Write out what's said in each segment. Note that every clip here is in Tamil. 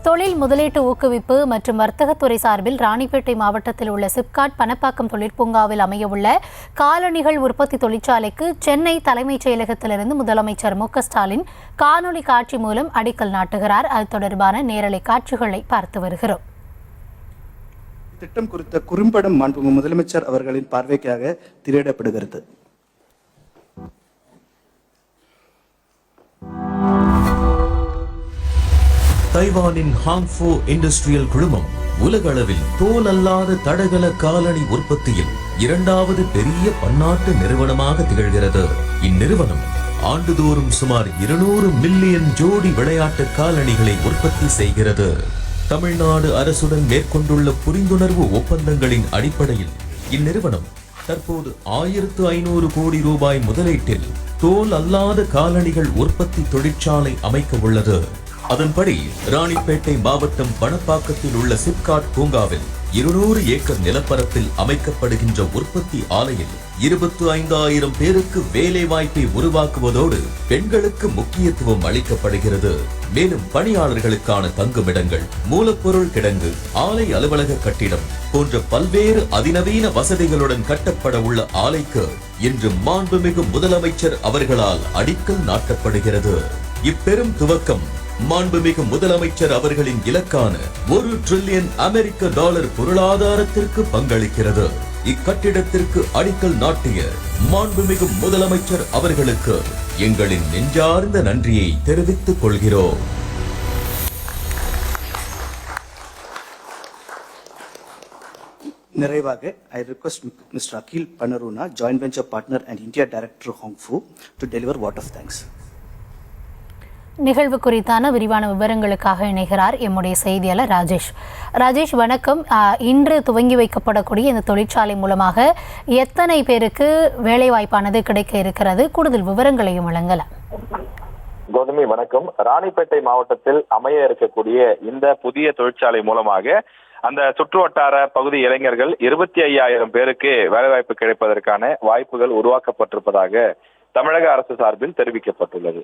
தொழில் முதலீட்டு ஊக்குவிப்பு மற்றும் வர்த்தகத்துறை சார்பில் ராணிப்பேட்டை மாவட்டத்தில் உள்ள சிப்காட் பணப்பாக்கம் தொழிற்பூங்காவில் அமையவுள்ள காலணிகள் உற்பத்தி தொழிற்சாலைக்கு சென்னை தலைமைச் செயலகத்திலிருந்து முதலமைச்சர் மு க ஸ்டாலின் காணொலி காட்சி மூலம் அடிக்கல் நாட்டுகிறார். அது தொடர்பான நேரலை காட்சிகளை பார்த்து வருகிறோம். திட்டம் குறித்த குறும்படம் முதலமைச்சர் அவர்களின் பார்வைக்காக திரையிடப்படுகிறது. தைவானின் ஹாங்ஃபோ இண்டஸ்ட்ரியல் குழுமம் உலகளவில் தோல் அல்லாத தடகள காலணி உற்பத்தியில் இரண்டாவது பெரிய பன்னாட்டு நிறுவனமாக திகழ்கிறது. இந்நிறுவனம் ஆண்டுதோறும் சுமார் 200 மில்லியன் ஜோடி விளையாட்டு காலணிகளை உற்பத்தி செய்கிறது. தமிழ்நாடு அரசுடன் மேற்கொண்டுள்ள புரிந்துணர்வு ஒப்பந்தங்களின் அடிப்படையில் இந்நிறுவனம் தற்போது 1500 கோடி ரூபாய் முதலீட்டில் தோல் அல்லாத காலணிகள் உற்பத்தி தொழிற்சாலை அமைக்க உள்ளது. அதன்படி ராணிப்பேட்டை மாவட்டம் பணப்பாக்கத்தில் உள்ள சிப்காட் பூங்காவில் 200 ஏக்கர் நிலப்பரப்பில் அமைக்கப்படுகின்ற உற்பத்தி ஆலையில் 25,000 பேருக்கு வேலை வாய்ப்பை உருவாக்குவதோடு பெண்களுக்கு முக்கியத்துவம் அளிக்கப்படுகிறது. மேலும் பணியாளர்களுக்கான தங்குமிடங்கள், மூலப்பொருள் கிடங்கு, ஆலை அலுவலக கட்டிடம் போன்ற பல்வேறு அதிநவீன வசதிகளுடன் கட்டப்பட உள்ள ஆலைக்கு இன்று மாண்புமிகு முதலமைச்சர் அவர்களால் அடிக்கல் நாட்டப்படுகிறது. இப்பெரும் துவக்கம் மாண்புமிகு முதலமைச்சர் அவர்களின் இலக்கான $1 டிரில்லியன் அமெரிக்க டாலர் பொருளாதாரத்திற்கு பங்களிக்கிறது. இக்கட்டிடத்திற்கு அடிக்கல் நாட்டிய மாண்புமிகு முதலமைச்சர் அவர்களுக்கு எங்களின் நெஞ்சார்ந்த நன்றியை தெரிவித்துக் கொள்கிறோம். நிறைவாக I request Mr. Akhil Panaruna, Joint Venture Partner and India Director Hongfu, to deliver vote of thanks. நிகழ்வு குறித்தான விரிவான விவரங்களுக்காக இணைகிறார் எம்முடைய செய்தியாளர் ராஜேஷ். ராஜேஷ் வணக்கம். இன்று துவங்கி வைக்கப்படக்கூடிய இந்த தொழிற்சாலை மூலமாக எத்தனை பேருக்கு வேலை வாய்ப்பானது கிடைக்க இருக்கிறது? கூடுதல் விவரங்களையும் வழங்கலாம். கௌதமி வணக்கம். ராணிப்பேட்டை மாவட்டத்தில் அமைய இருக்கக்கூடிய இந்த புதிய தொழிற்சாலை மூலமாக அந்த சுற்று வட்டார பகுதி இளைஞர்கள் 25,000 பேருக்கு வேலைவாய்ப்பு கிடைப்பதற்கான வாய்ப்புகள் உருவாக்கப்பட்டிருப்பதாக தமிழக அரசு சார்பில் தெரிவிக்கப்பட்டுள்ளது.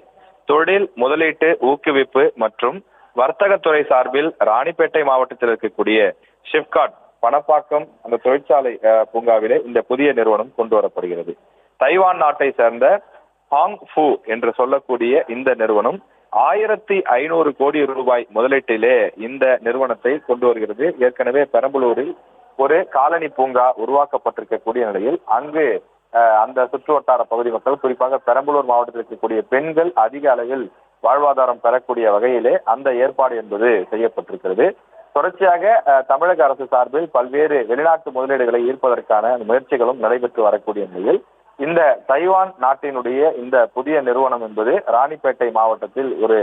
தொழில் முதலீட்டு ஊக்குவிப்பு மற்றும் வர்த்தகத்துறை சார்பில் ராணிப்பேட்டை மாவட்டத்தில் இருக்கக்கூடிய சிப்காட் பணப்பாக்கம் அந்த தொழிற்சாலை பூங்காவிலே இந்த புதிய நிறுவனம் கொண்டு வரப்படுகிறது. தைவான் நாட்டை சேர்ந்த ஹாங்ஃபு என்று சொல்லக்கூடிய இந்த நிறுவனம் 1500 கோடி ரூபாய் முதலீட்டிலே இந்த நிறுவனத்தை கொண்டு வருகிறது. ஏற்கனவே பெரம்பலூரில் ஒரு காலனி பூங்கா உருவாக்கப்பட்டிருக்கக்கூடிய நிலையில் அங்கு அந்த சுற்று வட்டார பகுதி மக்கள், குறிப்பாக பெரம்பலூர் மாவட்டத்தில் இருக்கக்கூடிய பெண்கள் அதிக அளவில் வாழ்வாதாரம் பெறக்கூடிய வகையிலே அந்த ஏற்பாடு என்பது செய்யப்பட்டிருக்கிறது. தொடர்ச்சியாக தமிழக அரசு சார்பில் பல்வேறு வெளிநாட்டு முதலீடுகளை ஈர்ப்பதற்கான முயற்சிகளும் நடைபெற்று வரக்கூடிய நிலையில் இந்த தைவான் நாட்டினுடைய இந்த புதிய நிறுவனம் என்பது ராணிப்பேட்டை மாவட்டத்தில் ஒரு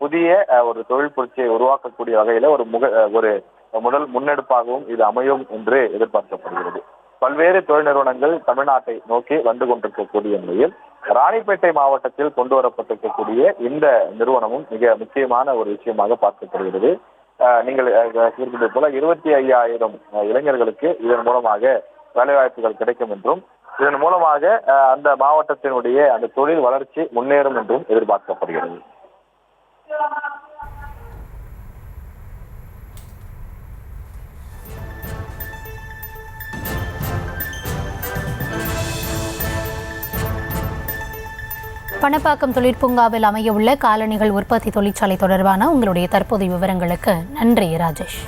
புதிய ஒரு தொழில் புரட்சியை உருவாக்கக்கூடிய வகையில ஒரு முதல் முன்னெடுப்பாகவும் இது அமையும் என்று எதிர்பார்க்கப்படுகிறது. பல்வேறு தொழில் நிறுவனங்கள் தமிழ்நாட்டை நோக்கி வந்து கொண்டிருக்கக்கூடிய நிலையில் ராணிப்பேட்டை மாவட்டத்தில் கொண்டு வரப்பட்டிருக்கக்கூடிய இந்த நிறுவனமும் மிக முக்கியமான ஒரு விஷயமாக பார்க்கப்படுகிறது. நீங்கள் குறிப்பிட்டது போல 25,000 இளைஞர்களுக்கு இதன் மூலமாக வேலைவாய்ப்புகள் கிடைக்கும் என்றும் இதன் மூலமாக அந்த மாவட்டத்தினுடைய அந்த தொழில் வளர்ச்சி முன்னேறும் என்றும் எதிர்பார்க்கப்படுகிறது. பணப்பாக்கம் தொழிற்பூங்காவில் அமையவுள்ள காலணிகள் உற்பத்தி தொழிற்சாலை தொடர்பான உங்களுடைய தற்போதைய விவரங்களுக்கு நன்றி ராஜேஷ்.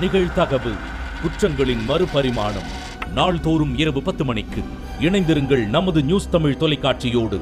நிகழ்தகவு குற்றங்களின் மறுபரிமாணம் நாள்தோறும் இரவு 10 மணிக்கு இணைந்திருங்கள் நமது நியூஸ் தமிழ் தொலைக்காட்சியோடு.